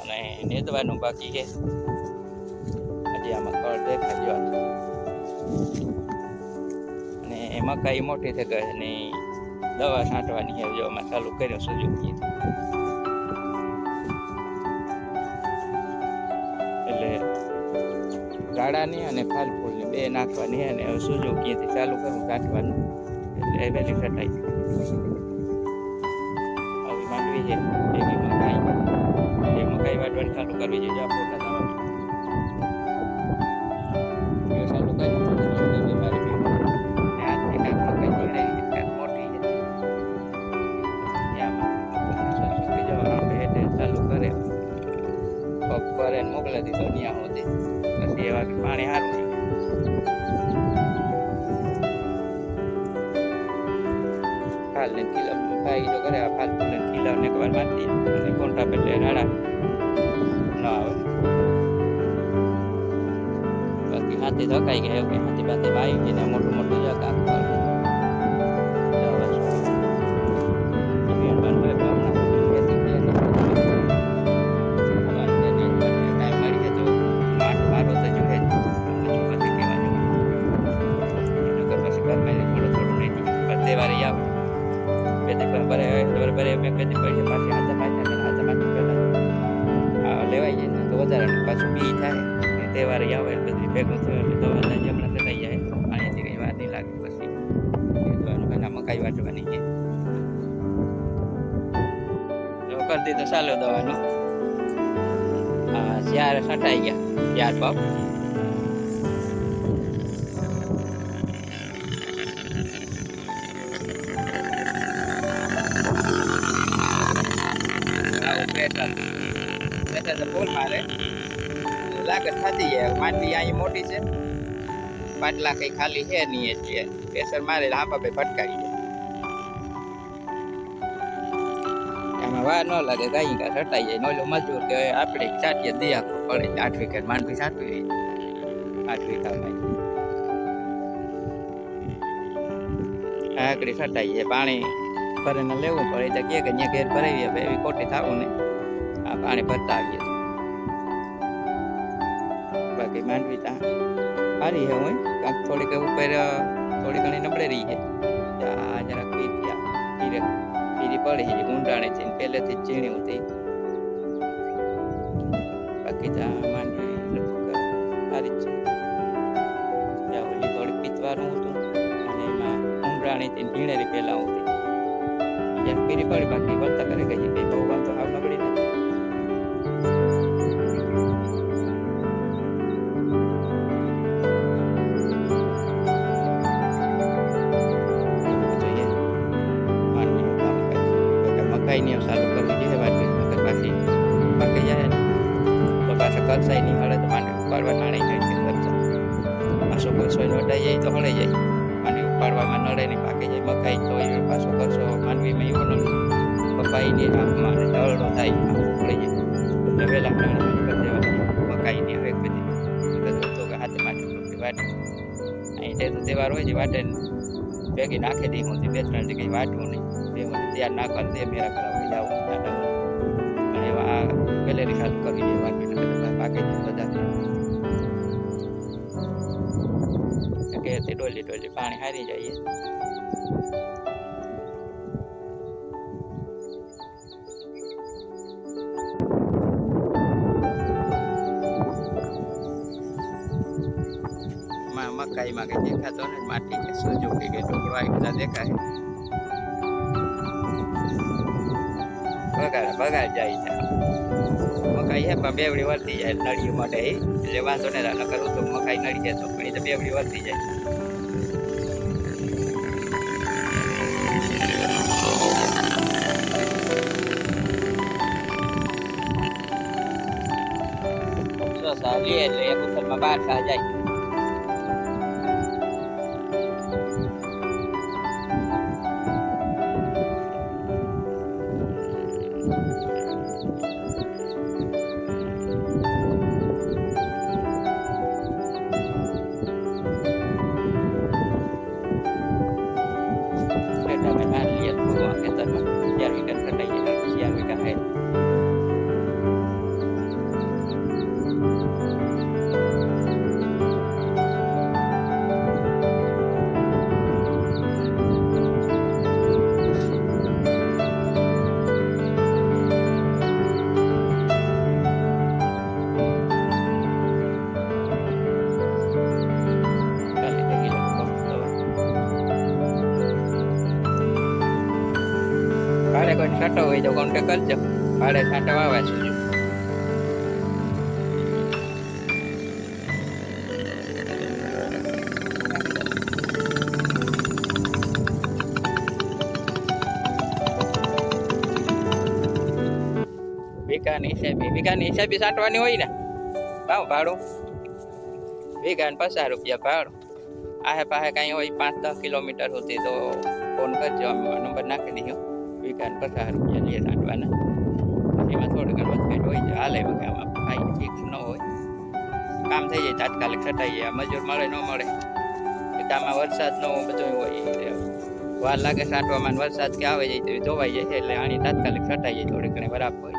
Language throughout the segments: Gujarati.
અને નેદવાનું બાકી છે. હજી આમાં કળ દેખાય અને મકાઈ મોટી થઈ ગઈ અને દવા છાંટવાની છે. જો આમાં ચાલુ કર્યો સુજુકી એટલે ગાળાની અને ફાલફૂલની બે નાખવાની અને સુજુકીથી ચાલુ કરું છાંટવાનું એટલે વહેલી છટાઈ આવી માંડવી છે. એવી મકાઈ વાટવાની ચાલુ કરવી જોઈએ. ફોટા ચાલુ કરી મોકલી દીધો ત્યાં સુધી. પછી એવા પાણી સારું ફાલ ને કિલો ખાઈ તો કરે ફાલ ફૂલ ને કિલો ને એકવાર મારતી અને કોન્ટા પેલે રાડા ન આવે. બાકી હાથી ધકાઈ ગયા એવું હાથી પાસે આવી ગઈને મોટું મોટું જગા તહેવારી આવે બરાબર મેં કદી પડી પાછી હાથમાં લેવાઈ જાય ને તો વધારે પાછું બી થાય. તહેવારે આવે બધી ભેગું થયું એટલે દવા હમણાં થઈ જાય. પાણીથી કઈ વાર નહીં લાગે. પછી એના મકાઈ વાટવાની છે. જો કરતી તો ચાલો દવાનો જ્યારે છટાઈ ગયા ત્યાર બાપ ફૂલ મારે લાગત થતી જાય. માંડવી અહીં મોટી છે, પાટલા કઈ ખાલી છે નહીં એટલે પ્રેશર મારે લાંબા ભાઈ ફટકારી જાય. એમાં વાર ન લાગે કઈ કા છટાઈ જાય. નોલો મજૂર કે આપણે ચાટીએ દઈ આપવું પડે. 8 વીઘા માંડવી સાચવી 8 વીઘામાં આકડી છટાઈ જાય. પાણી ભરીને લેવું પડે તો કે ત્યાં ઘેર ભરાવી હવે એવી ખોટી થવું નહીં. આ પાણી ભરતા આવીએ બાકી માંડવી ત્યાં સારી છે. હોય કાંક થોડીક ઉપર થોડી ઘણી નબળે રહી છે. જરાક પીરી પડી છે ગુંડાણે છે પહેલેથી જ ઝીણી હતી. બાકી ત્યાં માંડવી સારી જ છે. ઓલી થોડીક પીતવારું હતું અને એમાં ગુંડાણીથી ઝીણેરી પહેલા હતી. જ્યાં પીરી પડી બાકી વર્તા કરે ગઈ કઈ બહુ વાંધો હાવ નબળી નથી. મકાઈની ચાલુ કરવી જોઈએ. પાછી પાકી જાય ને તો પાછા કરસાઈ નહીં હળે તો માંડવી ઉપાડવા નાણી જાય કે કરસા પાછો કરસો વટાઈ જાય તો હળે જાય. માંડવી ઉપાડવામાં નડે નહીં પાકી જાય. મકાઈ તો એ પાછો કરશો માંડવીમાં એવો ન પપાઈની હાથમાં દળડો થાય ઉકળી જાય એટલે વહેલા નાણી કરી દેવાની. મકાઈની હવે બધી તો કે હાથે માંડવી વાટે અહીં તે તો તહેવાર હોય છે વાટે ભેગી નાખી દઈ. હું 2-3 જગ્યાએ વાટવું નહીં. તૈયાર ના કરી દે મેરા કરાવી જાવ અને એવા ગેલેરી ચાલુ કરી દે વાટવી પાકી બધા કે ડોલી પાણી હારી જઈએ. મકાઈમાં કઈ દેખાતો ને માટી કે સુજુકી કે ટુકડો આવી બધા દેખાય. બગાડ જાય છે મકાઈ હે પણ બેવડી વર્તી જાય નળિયું માટે એટલે વાંધો ને ન કરું તો મકાઈ નડી જાય તો પણ એ તો બેવડી વર્તી જાય. એટલે એક ઉછળમાં 12 સા જાય. છાંટો હોય તો કોન્ટેક કરજો, ભાડે છાંટવા આવે છે. વીઘાની હિસાબે છાંટવાની હોય ને ભાવ ભાડું વીઘાને 50 રૂપિયા ભાડું. આહે પાસે કાંઈ હોય 5-10 કિલોમીટર સુધી તો ફોન કરજો, અમે નંબર નાખી દઈએ. વીઘાને 50 રૂપિયા લઈએ છાંટવાના. એમાં થોડું ઘણું વધઘટ હોય છે, હાલે વગર આમાં કાંઈ ફિક્સ ન હોય, કામ થઈ જાય તાત્કાલિક છટાઈ જાય. મજૂર મળે ન મળે, આમાં વરસાદનો બધું હોય, વાર લાગે છાંટવામાં, વરસાદ કે આવે જાય તો ધોવાઈ જાય છે, એટલે આની તાત્કાલિક છટાઈ જાય થોડી ઘણી બરાબર હોય.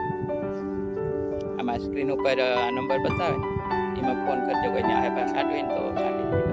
આમાં સ્ક્રીન ઉપર આ નંબર બતાવે, એમાં ફોન કરજો, કોઈને આહે પાસે છાંટવી ને તો છાંટી દેજો.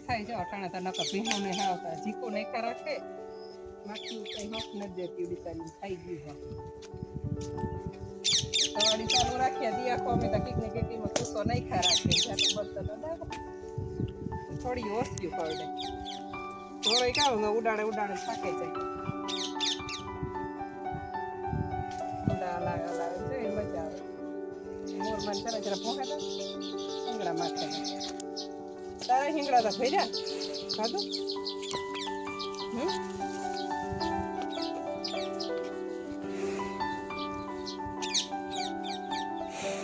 થાય છે અટાણે તો નકર ભીનું ને આવતા જીકો નહીં રાખે માખી કઈ હક નથી દેતી બિચારી ખાઈ ગયું સવાડી ચાલુ રાખીએ દિયા કો અમે તો કીક ને કેટીમાં કૂસો નહીં ખા રાખીએ જાતું બરતા તો થોડી ઓછી પડે થોડો કાવ ઉડાડે ઉડાડે થાકે જાય ઉડા લાગે છે મજા આવે મોર મન જરા જરા ભોંકે તો હિંગડા માથે તારા હિંગડા તો ભર્યા ખાધું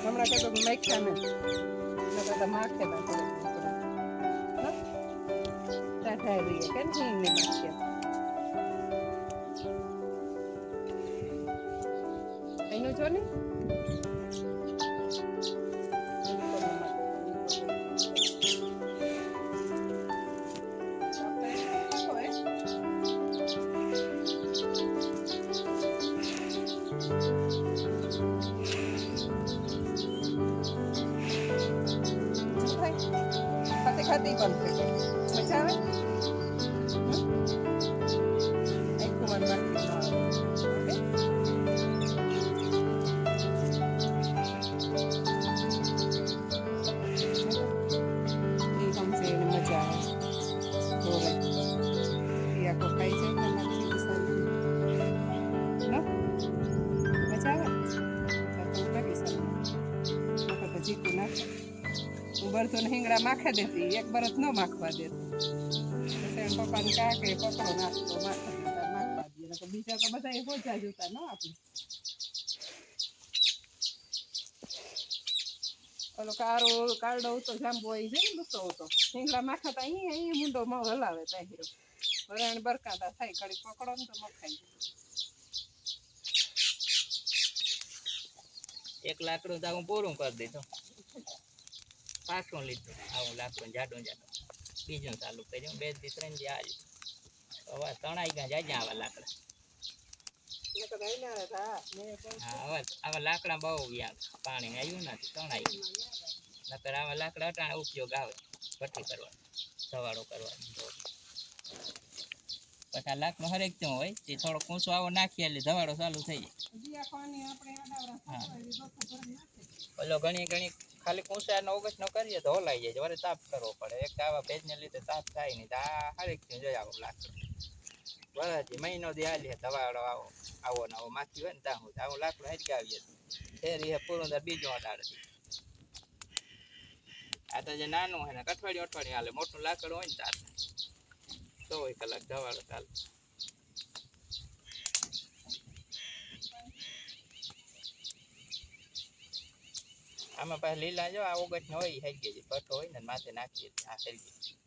હમણાં કહેતો માખ્યા ને તો માખે ટાઠાઈ રહીએ કેમ હિંગ ને માખ્યા એનું જો ને ખાતી બંધ થઈ મજા આવે એક તો મન નાખી મજા આવે ધોરે આખો ખાઈ જાય નાખી મજા આવે તો જીકું નાખે બરતો હિંગડા માખે દેતી એક બરત ન માખવા દેતી પપ્પાને કા કે પકડો નાખતો માખવા દે તો બીજા તો બધા હોજા જોતા ન આપણે ઓલો કારડો તો જાંબો આવી જાય લૂસો હતો હિંગડા માખતા અહીં મુંડો માં હલાવે તાહીરો વરાણ બરકાતા થાય કડી પકડો ને તો મખાઈ એક લાકડું તો હું પૂરું કરી દીધું પાછું લીધું આવું લાકડું જાડું બીજું ચાલુ કર્યું 2 થી 3 દી આવી હવે તણાઈ ગયા જાય આવા લાકડા આવા લાકડા બહુ પાણી આવ્યું નથી તણાઈ નકર આવા લાકડા અટાણે ઉપયોગ આવે ભઠ્ઠી કરવા સવાળો કરવાનો પછી આ લાકડો હરેક તો હોય તે થોડો કૂંસો આવો નાખીએ એટલે ધવાડો ચાલુ થઈ જાય ઓલો ઘણી ખાલી કૂંસાનો ઓગસ્ટ નો કરીએ તો હલાઈ જાય વરે તાપ કરવો પડે એક આવા ભેજને લીધે તાપ થાય નહીં તો આ હરેક જોઈ આવું લાકડું વરાજી મહિનો દી હાલી ધવાળો આવો ને આવો માખી હોય ને ત્યાં હું આવું લાકડું હેચકાવીએ ફેરી હે પૂરું દર બીજો અડાડે આ તો જે નાનું હોય ને અઠવાડિયું હાલે મોટું લાકડું હોય ને તાર 24 કલાક ધવાળો ચાલે આમાં પાછા લીલા જો આ ઓગટ ને હોય હેચી ગઈ ભટ્ટો હોય ને માથે નાખીએ આ થઈ ગઈ